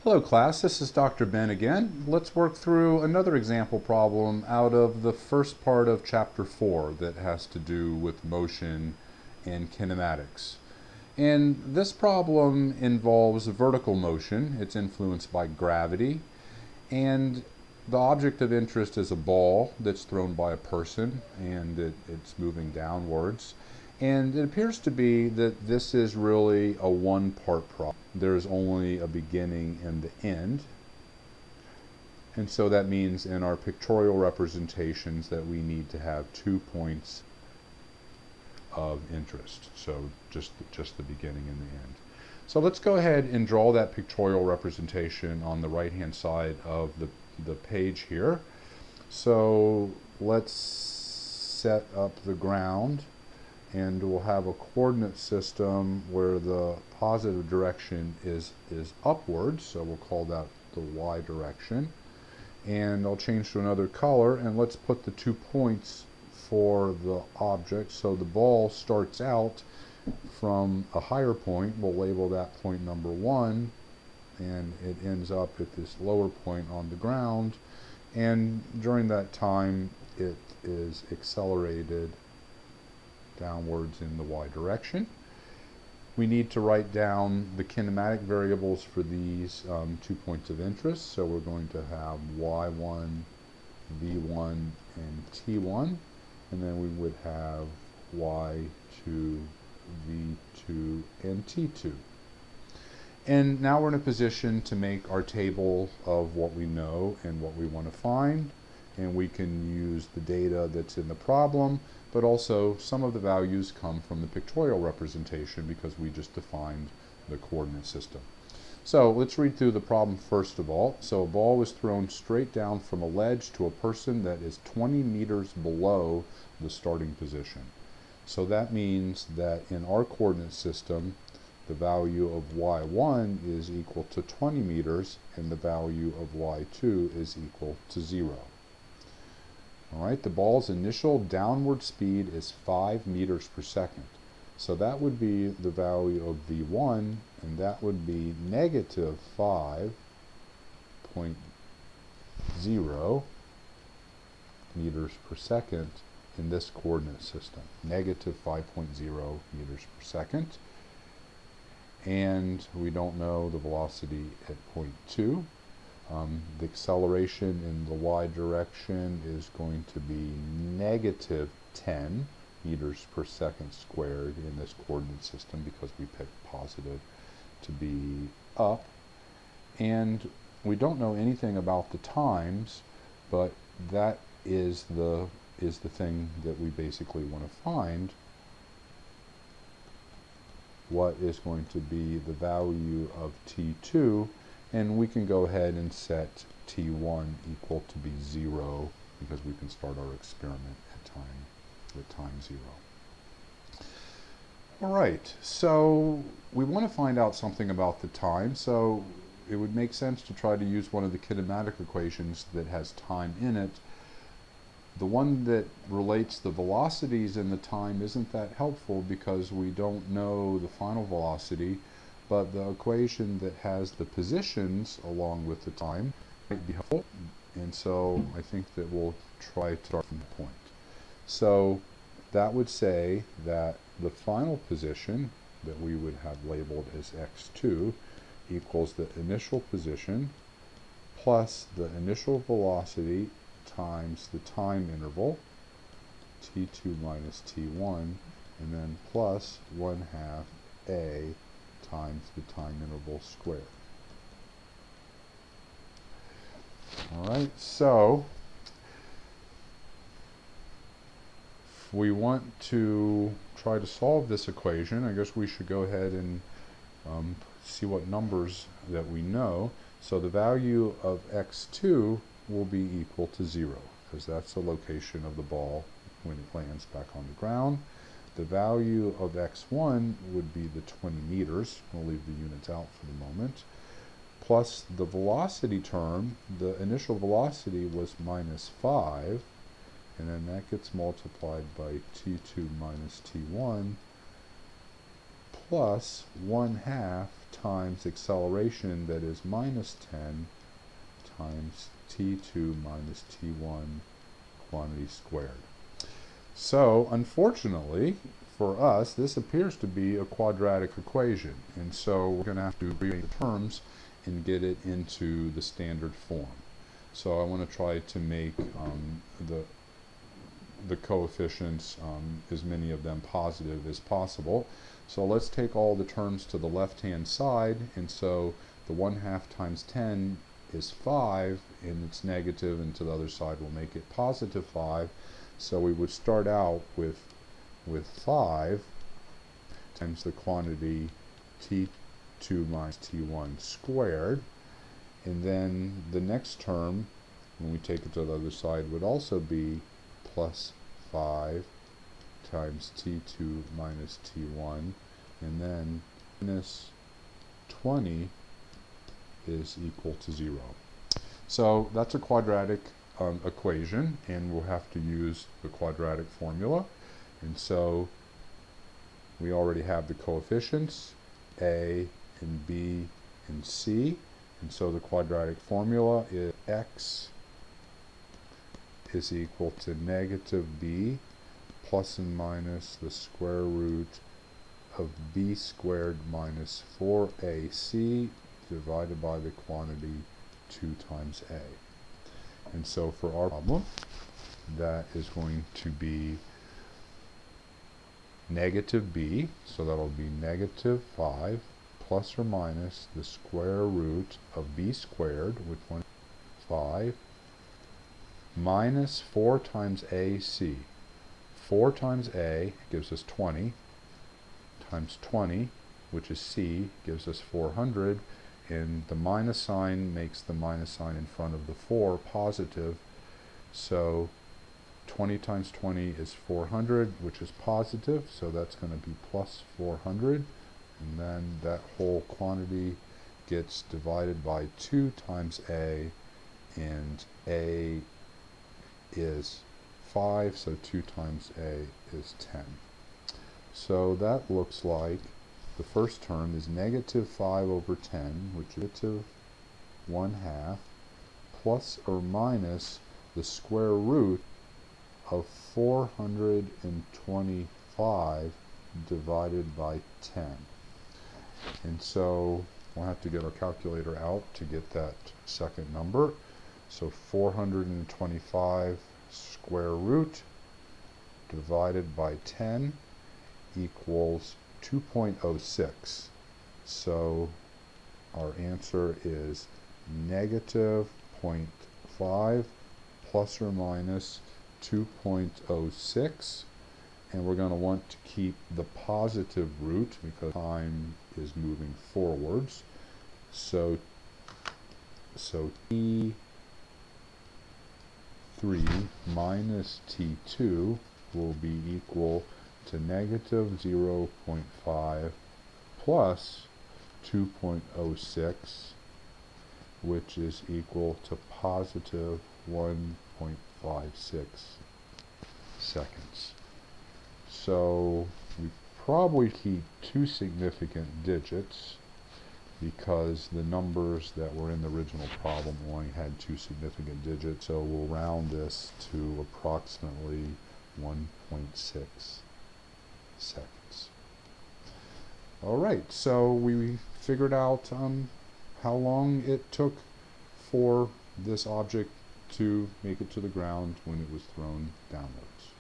Hello class, this is Dr. Ben again. Let's work through another example problem out of the first part of chapter 4 that has to do with motion and kinematics. And this problem involves vertical motion. It's influenced by gravity, and the object of interest is a ball that's thrown by a person, and it's moving downwards. And it appears to be that this is really a one-part problem. There's only a beginning and the end. And so that means in our pictorial representations that we need to have 2 points of interest. So just the beginning and the end. So let's go ahead and draw that pictorial representation on the right-hand side of the page here. So let's set up the ground, and we'll have a coordinate system where the positive direction is upwards, so we'll call that the y direction. And I'll change to another color, and let's put the 2 points for the object. So the ball starts out from a higher point, we'll label that point number 1, and it ends up at this lower point on the ground, and during that time it is accelerated downwards in the y direction. We need to write down the kinematic variables for these 2 points of interest, so we're going to have y1, v1, and t1, and then we would have y2, v2, and t2. And now we're in a position to make our table of what we know and what we want to find, and we can use the data that's in the problem, but also some of the values come from the pictorial representation because we just defined the coordinate system. So let's read through the problem first of all. So a ball was thrown straight down from a ledge to a person that is 20 meters below the starting position. So that means that in our coordinate system, the value of y1 is equal to 20 meters, and the value of y2 is equal to 0. Alright, the ball's initial downward speed is 5 meters per second. So that would be the value of v1, and that would be negative 5.0 meters per second in this coordinate system. Negative 5.0 meters per second. And we don't know the velocity at point 2. The acceleration in the y direction is going to be negative 10 meters per second squared in this coordinate system because we picked positive to be up. And we don't know anything about the times, but that is the thing that we basically want to find. What is going to be the value of t2, and we can go ahead and set t1 equal to be 0 because we can start our experiment at time 0. Alright, so we want to find out something about the time, so it would make sense to try to use one of the kinematic equations that has time in it. The one that relates the velocities and the time isn't that helpful because we don't know the final velocity, but the equation that has the positions along with the time might be helpful, and so I think that we'll try to start from the point. So that would say that the final position that we would have labeled as x2 equals the initial position plus the initial velocity times the time interval, t2 minus t1, and then plus 1/2 a times the time interval squared. Alright, so if we want to try to solve this equation, I guess we should go ahead and see what numbers that we know. So the value of x2 will be equal to 0, because that's the location of the ball when it lands back on the ground. The value of x1 would be the 20 meters. We'll leave the units out for the moment. Plus the velocity term, the initial velocity was minus 5, and then that gets multiplied by t2 minus t1 plus 1/2 times acceleration, that is minus 10 times t2 minus t1 quantity squared. So unfortunately for us, this appears to be a quadratic equation, and so we're going to have to abbreviate the terms and get it into the standard form. So I want to try to make the coefficients, as many of them positive as possible. So let's take all the terms to the left hand side, and so the 1/2 times 10 is 5, and it's negative, and to the other side we'll make it positive 5. So we would start out with 5 times the quantity t2 minus t1 squared, and then the next term, when we take it to the other side, would also be plus 5 times t2 minus t1, and then minus 20 is equal to 0. So that's a quadratic equation, and we'll have to use the quadratic formula. And so we already have the coefficients a and b and c, and so the quadratic formula is x is equal to negative b plus and minus the square root of b squared minus 4ac divided by the quantity 2 times a. And so for our problem, that is going to be negative b, so that'll be negative 5 plus or minus the square root of b squared, which one is 5, minus 4 times ac. 4 times a gives us 20, times 20, which is c, gives us 400, and the minus sign makes the minus sign in front of the 4 positive, so 20 times 20 is 400, which is positive, so that's going to be plus 400, and then that whole quantity gets divided by 2 times a, and a is 5, so 2 times a is 10. So that looks like the first term is negative 5 over 10, which is negative 1/2, plus or minus the square root of 425 divided by 10. And so we'll have to get our calculator out to get that second number. So 425 square root divided by 10 equals 2.06. So our answer is negative 0.5 plus or minus 2.06, and we're going to want to keep the positive root because time is moving forwards. So t3 minus t2 will be equal to negative 0.5 plus 2.06, which is equal to positive 1.56 seconds. So we probably keep 2 significant digits because the numbers that were in the original problem only had 2 significant digits, so we'll round this to approximately 1.6 seconds. Alright, so we figured out how long it took for this object to make it to the ground when it was thrown downwards.